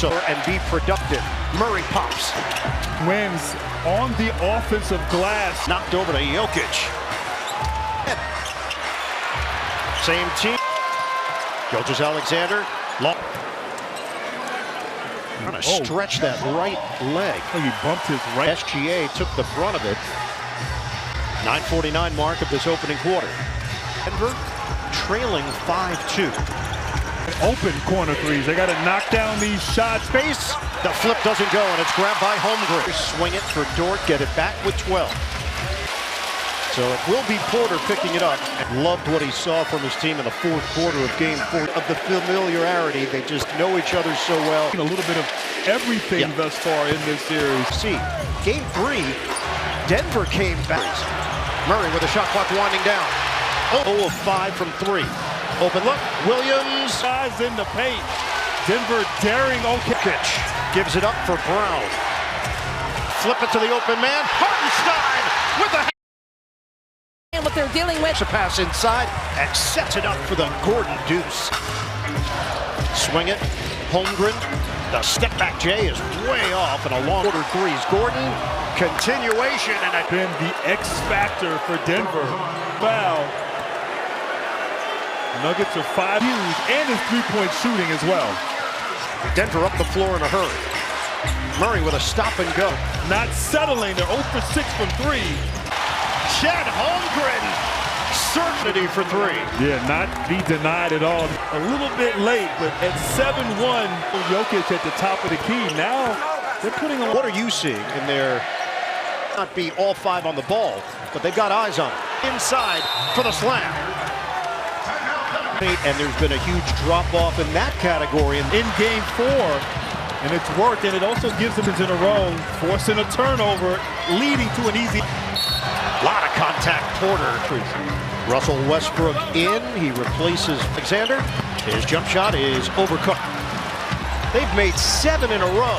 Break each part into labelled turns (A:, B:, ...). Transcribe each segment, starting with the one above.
A: So and be productive. Murray pops.
B: Wins on the offensive glass.
A: Knocked over to Jokic. Same team. Gilgeous-Alexander. Trying to stretch that right leg.
B: Oh, he bumped his right.
A: SGA took the brunt of it. 9:49 mark of this opening quarter. Denver trailing 5-2.
B: Open corner threes. They got to knock down these shots.
A: Base. The flip doesn't go, and it's grabbed by Holmgren. Swing it for Dort. Get it back with 12. So it will be Porter picking it up. Loved what he saw from his team in the fourth quarter of game 4. Of the familiarity, they just know each other so well.
B: A little bit of everything thus far in this series.
A: See, game 3, Denver came back. Murray with a shot clock winding down. 0 of 5 from 3. Open look. Williams.
B: Guys in the paint. Denver daring Jokic.
A: Gives it up for Brown. Flip it to the open man. Hartenstein with the
C: and what they're dealing with.
A: A pass inside and sets it up for the Gordon deuce. Swing it. Holmgren. The step back J is way off and a long order threes. Gordon. Continuation and a
B: been the X factor for Denver. Foul. Nuggets are 5 huge and his three-point shooting as well.
A: Denver up the floor in a hurry. Murray with a stop and go.
B: Not settling. They're 0 for 6 from 3.
A: Chet Holmgren. Certainty for 3.
B: Yeah, not be denied at all. A little bit late, but at 7-1, Jokic at the top of the key. Now they're putting on.
A: What are you seeing in their? Not be all 5 on the ball, but they've got eyes on it. Inside for the slam. And there's been a huge drop-off in that category
B: in game 4, and it's worked, and it also gives them in a row, forcing a turnover, leading to an easy.
A: A lot of contact. Porter. Russell Westbrook in. He replaces Alexander. His jump shot is overcooked. They've made 7 in a row.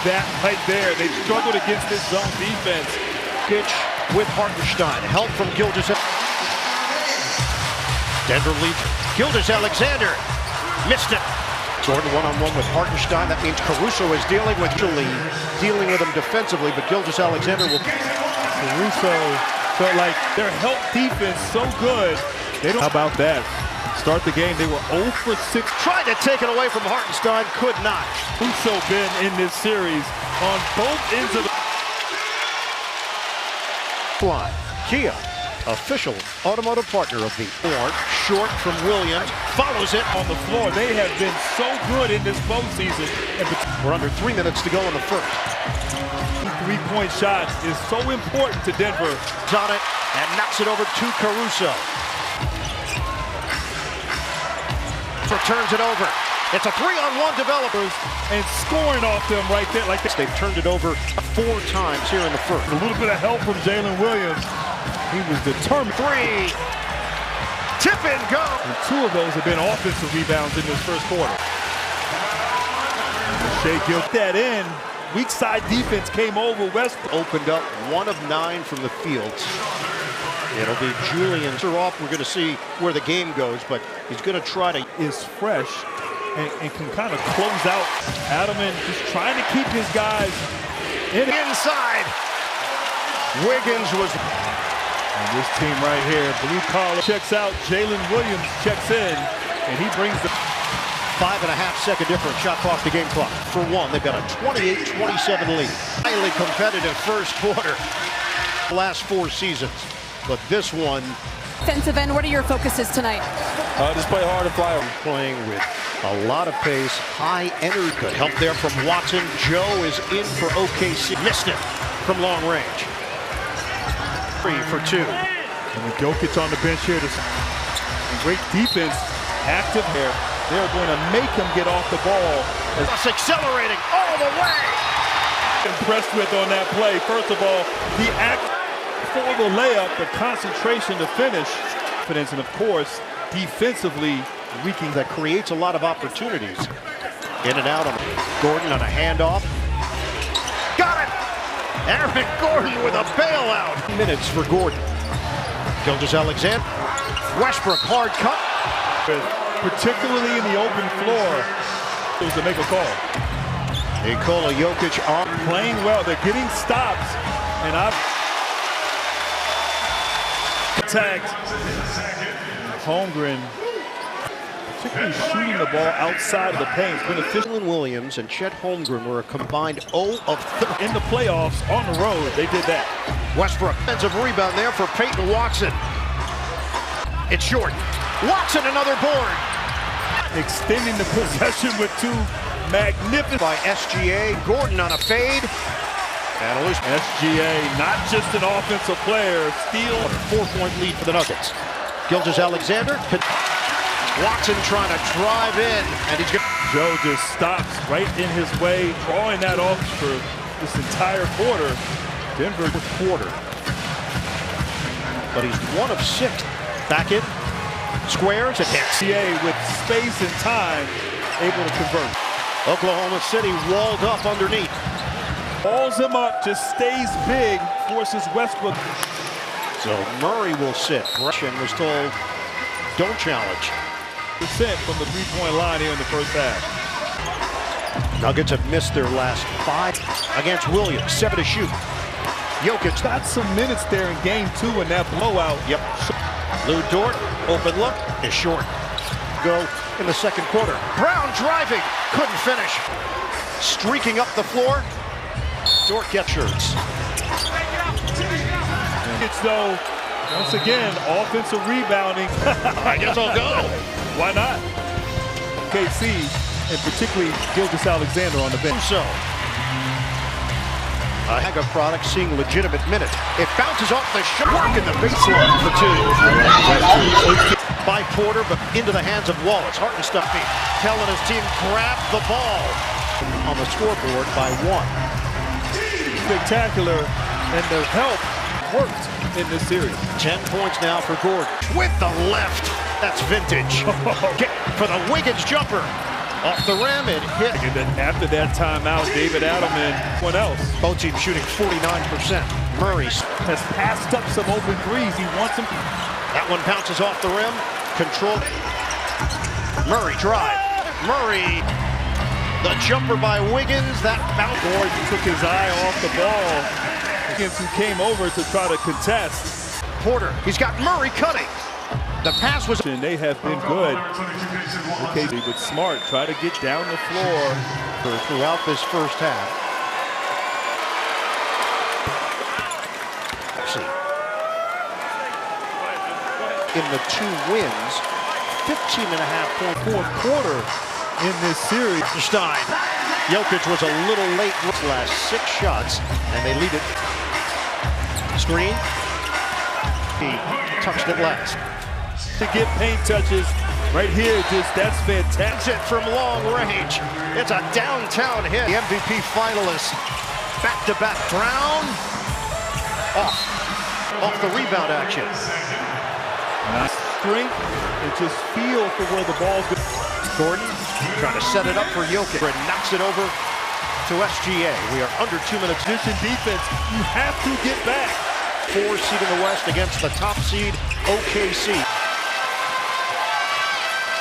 B: That right there, they struggled against this zone defense.
A: Pitch with Hartenstein. Help from Gilgeous. Denver leads. Gilgeous-Alexander missed it. Jordan one-on-one with Hartenstein. That means Caruso is dealing with him defensively, but Gilgeous-Alexander will.
B: Caruso felt like their help defense so good. They don't. How about that? Start the game, they were 0 for 6.
A: Tried to take it away from Hartenstein, could not.
B: Caruso been in this series on both ends of the
A: line. Kia, official automotive partner of the Ford. Short from Williams, follows it
B: on the floor. They have been so good in this postseason.
A: We're under 3 minutes to go in the first.
B: Three-point shots is so important to Denver.
A: On it and knocks it over to Caruso. So turns it over. It's a 3-on-1 developers
B: and scoring off them right there like this.
A: They've turned it over 4 times here in the first.
B: A little bit of help from Jalen Williams. He was determined.
A: 3. Tip and go.
B: And 2 of those have been offensive rebounds in this first quarter. Shea Gilt that in. Weak side defense came over. West
A: opened up 1 of 9 from the field. It'll be Julian's off. We're going to see where the game goes, but he's going to try to.
B: Is fresh and can kind of close out. Adelman just trying to keep his guys
A: inside. Wiggins was.
B: And this team right here, blue collar, checks out. Jalen Williams checks in, and he brings the
A: 5.5-second difference. Shot clock to game clock. For 1, they've got a 28-27 lead. Highly competitive first quarter. Last 4 seasons, but this one.
C: Defensive end, what are your focuses tonight?
B: Just play hard and fly.
A: Playing with a lot of pace, high energy. Good help there from Watson. Joe is in for OKC. Missed it from long range. 3 for 2.
B: And with Jokic on the bench here, great defense, active here. They're going to make him get off the ball.
A: It's accelerating all the way.
B: Impressed with on that play. First of all, the act for the layup, the concentration to finish. Confidence, and of course, defensively, wreaking.
A: That creates a lot of opportunities. In and out on Gordon on a handoff. Got it! Aaron Gordon with a bailout. Minutes for Gordon. Gilgeous-Alexander. Westbrook hard cut.
B: Particularly in the open floor. To make a call.
A: Nikola Jokic on
B: Playing well. They're getting stops. And I've attacked. Holmgren, particularly shooting the ball outside of the paint. Beneficial.
A: Williams and Chet Holmgren were a combined 0 of 30
B: in the playoffs on the road. They did that.
A: Westbrook, offensive rebound there for Peyton Watson. It's short. Watson, another board.
B: Extending the possession with two magnificent
A: by SGA. Gordon on a fade. And a loose.
B: SGA, not just an offensive player, steal.
A: 4-point lead for the Nuggets. Gilgeous-Alexander. Watson trying to drive in, and he's good.
B: Joe just stops right in his way, drawing that off for this entire quarter. Denver
A: quarter. But he's 1 of 6. Back in. Squares and hits.
B: CA with space and time, able to convert.
A: Oklahoma City walled up underneath.
B: Balls him up, just stays big, forces Westbrook.
A: So Murray will sit. Russian was told, don't challenge.
B: % from the three-point line here in the first half.
A: Nuggets have missed their last 5 against Williams. 7 to shoot. Jokic
B: got some minutes there in game 2 in that blowout.
A: Yep. Lou Dort, open look, is short. Go in the second quarter. Brown driving, couldn't finish. Streaking up the floor. Dort gets shirts.
B: It's though, once again, offensive rebounding.
A: I guess I'll go.
B: Why not? KC, and particularly Gilgeous-Alexander on the bench.
A: So, a Haga product seeing legitimate minutes. It bounces off the shot. Work in the baseline for 2. By Porter, but into the hands of Wallace. Hartenstein telling his team, grab the ball. On the scoreboard by 1.
B: Spectacular, and the help worked in this series.
A: 10 points now for Gordon. With the left. That's vintage. For the Wiggins jumper. Off the rim, it hit.
B: And then after that timeout, David Adelman, what else?
A: Both teams shooting 49%. Murray
B: has passed up some open threes. He wants them.
A: That one bounces off the rim. Control. Murray drive. Murray. The jumper by Wiggins. That bounce.
B: Gordon took his eye off the ball. Wiggins who came over to try to contest.
A: Porter. He's got Murray cutting. The pass was.
B: And they have been good. Okay, but smart. Try to get down the floor
A: throughout this first half. In the 2 wins, 15.5-point
B: fourth quarter in this series.
A: Stein. Jokic was a little late with the last 6 shots, and they lead it. Screen. He touched it last.
B: To get paint touches right here, that's fantastic.
A: It from long range. It's a downtown hit. The MVP finalists back-to-back. Brown off the rebound action.
B: Nice strength and just feel for where the ball's going.
A: Gordon trying to set it up for Jokic and knocks it over to SGA. We are under 2 minutes.
B: Position defense, you have to get back.
A: 4 seed in the West against the top seed OKC.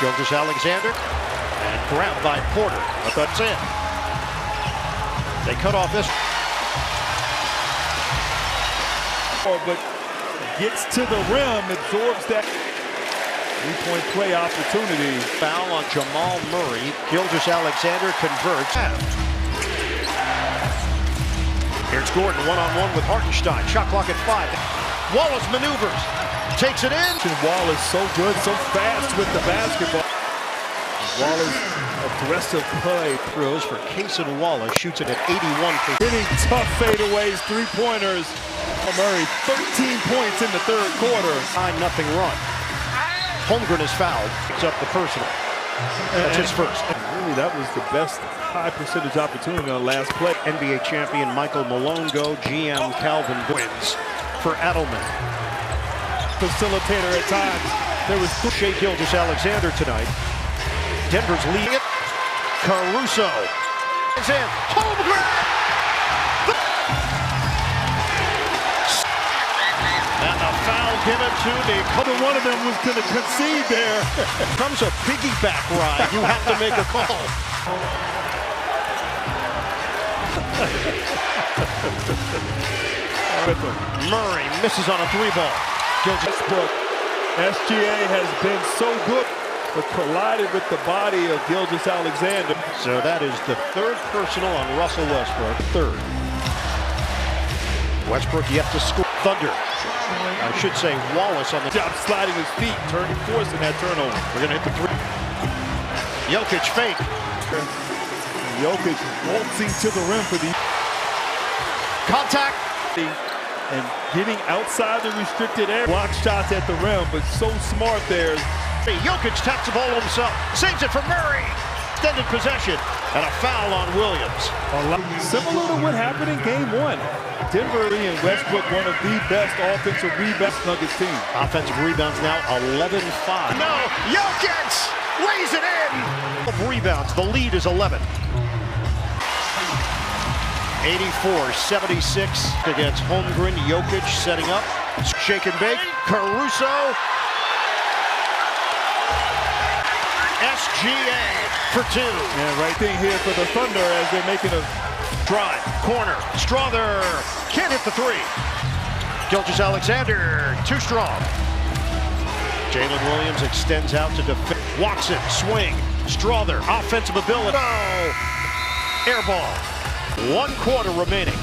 A: Gilgeous-Alexander, and grabbed by Porter. But that's it. They cut off this.
B: But gets to the rim, absorbs that 3-point play opportunity.
A: Foul on Jamal Murray. Gilgeous-Alexander converts. Here's Gordon one-on-one with Hartenstein. Shot clock at 5. Wallace maneuvers. Takes it in.
B: Wallace so good, so fast with the basketball. Wallace aggressive play.
A: Throws for Kaysen Wallace. Shoots it at 81%.
B: Hitting tough fadeaways, 3-pointers. Murray, 13 points in the third quarter.
A: 9-0 run. Holmgren is fouled. Picks up the personal. That's his first.
B: Really, that was the best high percentage opportunity on the last play.
A: NBA champion Michael Malone go. GM Calvin wins for Adelman.
B: Facilitator at times. There was
A: Shea Gilgeous-Alexander tonight. Denver's leading it. Caruso is in. Holmgren! And the foul given to the
B: other one of them was going to concede there.
A: Comes a piggyback ride. You have to make a call. Murray misses on a 3-ball.
B: Westbrook, SGA has been so good, but collided with the body of Gilgeous-Alexander.
A: So that is the third personal on Russell Westbrook. Third. Westbrook yet to score. Thunder. I should say Wallace on the
B: job sliding his feet, forcing that turnover.
A: We're going to hit the 3. Jokic fake.
B: Jokic waltzing to the rim for the
A: contact.
B: And getting outside the restricted area. Block shots at the rim, but so smart there.
A: Jokic taps the ball himself. Saves it for Murray. Extended possession. And a foul on Williams.
B: Similar to what happened in Game 1. Denver and Westbrook, one of the best offensive rebounds Nuggets team.
A: Offensive rebounds now 11-5. No, Jokic lays it in. Rebounds, the lead is 11. 84-76 against Holmgren. Jokic setting up. Shake and bake. Caruso. SGA for 2.
B: Yeah, right thing here for the Thunder as they're making a
A: drive. Corner. Strother. Can't hit the 3. Gilgeous-Alexander. Too strong. Jalen Williams extends out to defend. Watson. Swing. Strother. Offensive ability. No. Air ball. 1 quarter remaining.